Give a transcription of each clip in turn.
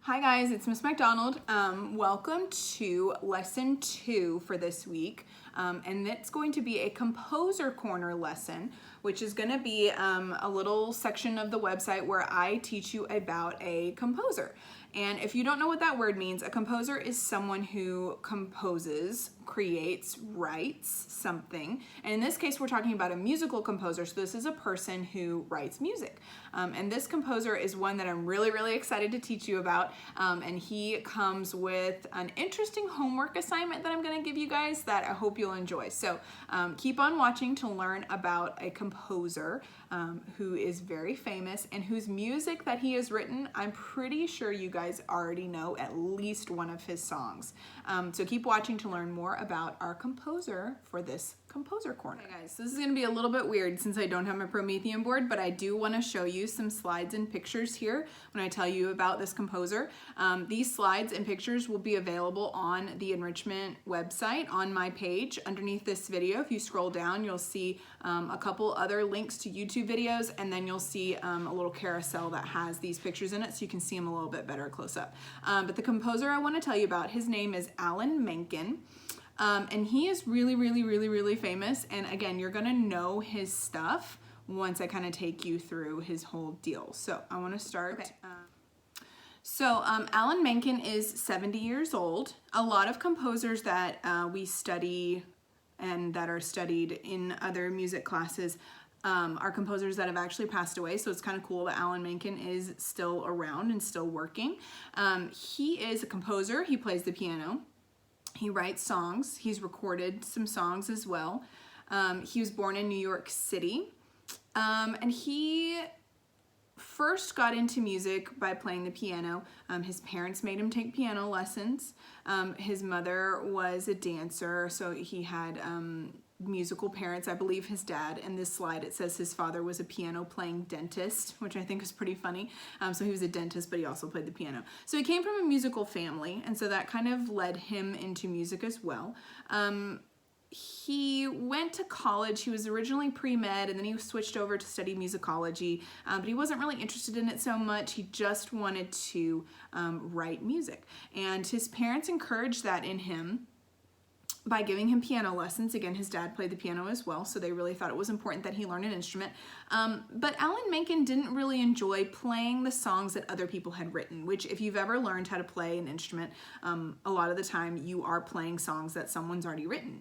Hi guys, it's Miss MacDonald. Welcome to lesson 2 for this week. And it's going to be a composer corner lesson, which is going to be a little section of the website where I teach you about a composer. And if you don't know what that word means, a composer is someone who composes, creates, writes something. And in this case, we're talking about a musical composer. So this is a person who writes music. And this composer is one that I'm really excited to teach you about. And he comes with an interesting homework assignment that I'm going to give you guys that I hope you'll enjoy. So keep on watching to learn about a composer who is very famous and whose music that he has written, I'm pretty sure you guys already know at least one of his songs. So keep watching to learn more about our composer for this composer corner. Okay guys, this is going to be a little bit weird since I don't have my Promethean board, but I do want to show you some slides and pictures here when I tell you about this composer. These slides and pictures will be available on the Enrichment website on my page underneath this video. If you scroll down, you'll see a couple other links to YouTube videos, and then you'll see a little carousel that has these pictures in it so you can see them a little bit better close up. But the composer I want to tell you about, his name is Menken. And he is really famous, and again, you're gonna know his stuff once I kind of take you through his whole deal. So I want to start. Okay. Menken is 70 years old. A lot of composers that we study and that are studied in other music classes are composers that have actually passed away, so it's kind of cool that Menken is still around and still working. He is a composer. He plays the piano. He writes songs. He's recorded some songs as well. He was born in New York City, and he first got into music by playing the piano. His parents made him take piano lessons. His mother was a dancer, so he had musical parents. I believe his dad, in this slide it says his father was a piano playing dentist, which I think is pretty funny. So he was a dentist, but he also played the piano. So he came from a musical family, and so that kind of led him into music as well. He went to college. He was originally pre-med, and then he switched over to study musicology, but he wasn't really interested in it so much. He just wanted to write music, and his parents encouraged that in him by giving him piano lessons. Again, his dad played the piano as well, so they really thought it was important that he learn an instrument. But Menken didn't really enjoy playing the songs that other people had written, which if you've ever learned how to play an instrument, a lot of the time you are playing songs that someone's already written.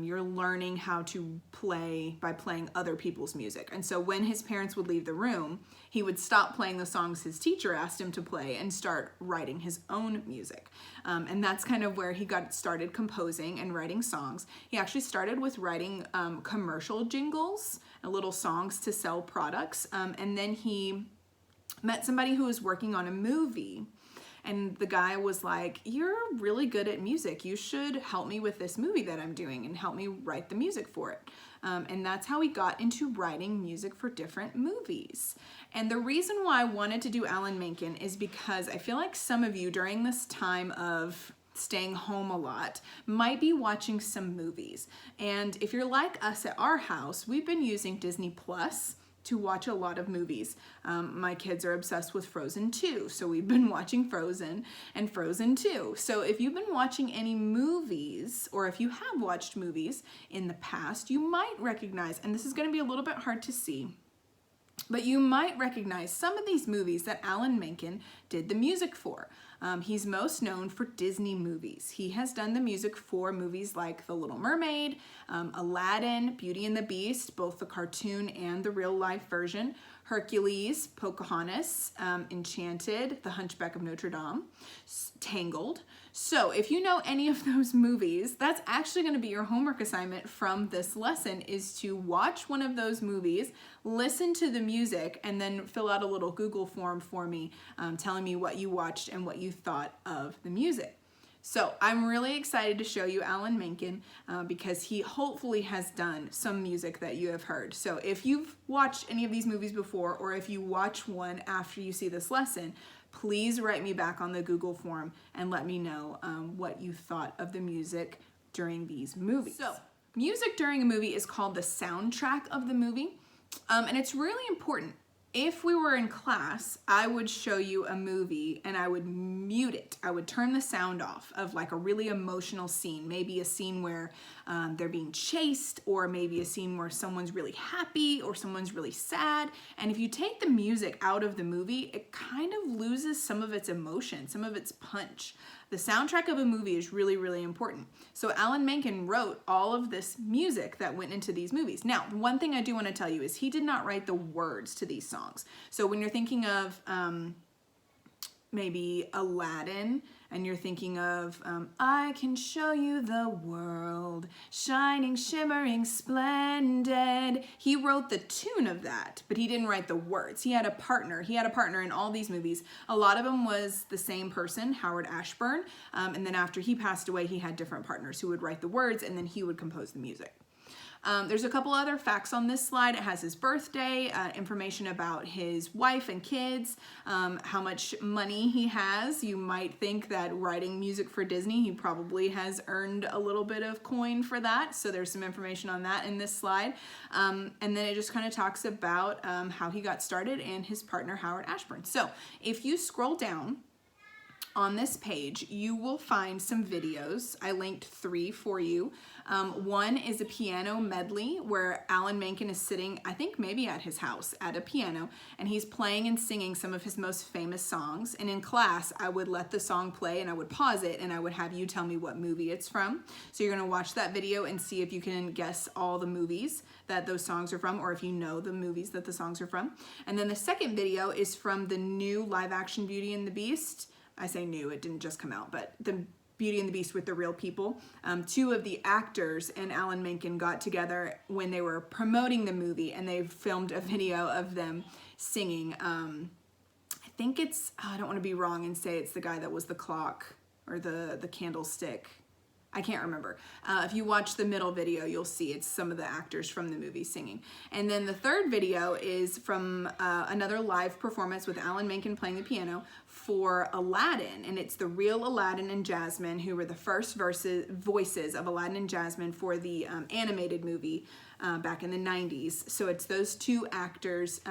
You're learning how to play by playing other people's music. And so when his parents would leave the room, he would stop playing the songs his teacher asked him to play and start writing his own music. And that's kind of where he got started composing and writing songs. He actually started with writing commercial jingles, little songs to sell products, and then he met somebody who was working on a movie, and the guy was like, "You're really good at music. You should help me with this movie that I'm doing and help me write the music for it." And that's how he got into writing music for different movies. And the reason why I wanted to do Menken is because I feel like some of you during this time of staying home a lot might be watching some movies. And if you're like us at our house, we've been using Disney Plus to watch a lot of movies. My kids are obsessed with Frozen 2, so we've been watching Frozen and Frozen 2. So if you've been watching any movies, or if you have watched movies in the past, you might recognize, and this is going to be a little bit hard to see, but you might recognize some of these movies that Menken did the music for. He's most known for Disney movies. He has done the music for movies like The Little Mermaid, Aladdin, Beauty and the Beast, both the cartoon and the real life version, Hercules, Pocahontas, Enchanted, The Hunchback of Notre Dame, Tangled. So if you know any of those movies, that's actually going to be your homework assignment from this lesson, is to watch one of those movies, listen to the music, and then fill out a little Google form for me telling me what you watched and what you thought of the music. So I'm really excited to show you Menken because he hopefully has done some music that you have heard. So if you've watched any of these movies before, or if you watch one after you see this lesson, please write me back on the Google form and let me know what you thought of the music during these movies. So music during a movie is called the soundtrack of the movie, and it's really important if we were in class, I would show you a movie and I would mute it. I would turn the sound off of like a really emotional scene, maybe a scene where they're being chased, or maybe a scene where someone's really happy or someone's really sad. And if you take the music out of the movie, it kind of loses some of its emotion, some of its punch. The soundtrack of a movie is really, really important. So Alan Menken wrote all of this music that went into these movies. Now, one thing I do want to tell you is he did not write the words to these songs. So when you're thinking of maybe Aladdin, and you're thinking of I can show you the world, shining, shimmering, splendid. He wrote the tune of that, but he didn't write the words. He had a partner. He had a partner in all these movies. A lot of them was the same person, Howard Ashburn, and then after he passed away, he had different partners who would write the words, and then he would compose the music. There's a couple other facts on this slide. It has his birthday, information about his wife and kids, how much money he has. You might think that writing music for Disney, he probably has earned a little bit of coin for that. So there's some information on that in this slide. And then it just kind of talks about how he got started and his partner, Howard Ashburn. So if you scroll down on this page, you will find some videos. I linked 3 for you. One is a piano medley where Alan Menken is sitting, I think maybe at his house, at a piano, and he's playing and singing some of his most famous songs. And in class, I would let the song play and I would pause it and I would have you tell me what movie it's from. So you're gonna watch that video and see if you can guess all the movies that those songs are from, or if you know the movies that the songs are from. And then the second video is from the new live action Beauty and the Beast. I say new, it didn't just come out, but the Beauty and the Beast with the real people. 2 of the actors and Alan Menken got together when they were promoting the movie, and they filmed a video of them singing. I think it's, I don't want to be wrong and say it's the guy that was the clock or the candlestick. I can't remember. If you watch the middle video, you'll see it's some of the actors from the movie singing. And then the third video is from another live performance with Alan Menken playing the piano for Aladdin. And it's the real Aladdin and Jasmine, who were the first voices of Aladdin and Jasmine for the animated movie back in the 90s. So it's those 2 actors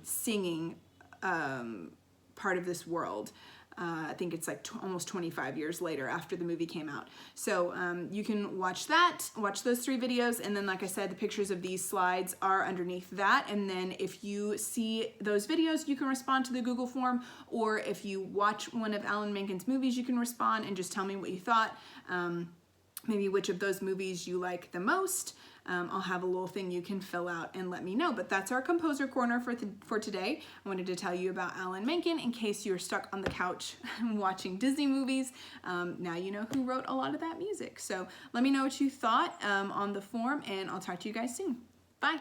singing part of this world. I think it's like almost 25 years later after the movie came out. So you can watch that, watch those 3 videos, and then like I said, the pictures of these slides are underneath that. And then if you see those videos, you can respond to the Google form, or if you watch one of Alan Menken's movies, you can respond and just tell me what you thought. Maybe which of those movies you like the most. I'll have a little thing you can fill out and let me know. But that's our Composer Corner for today. I wanted to tell you about Alan Menken in case you're stuck on the couch watching Disney movies. Now you know who wrote a lot of that music. So let me know what you thought on the form, and I'll talk to you guys soon. Bye.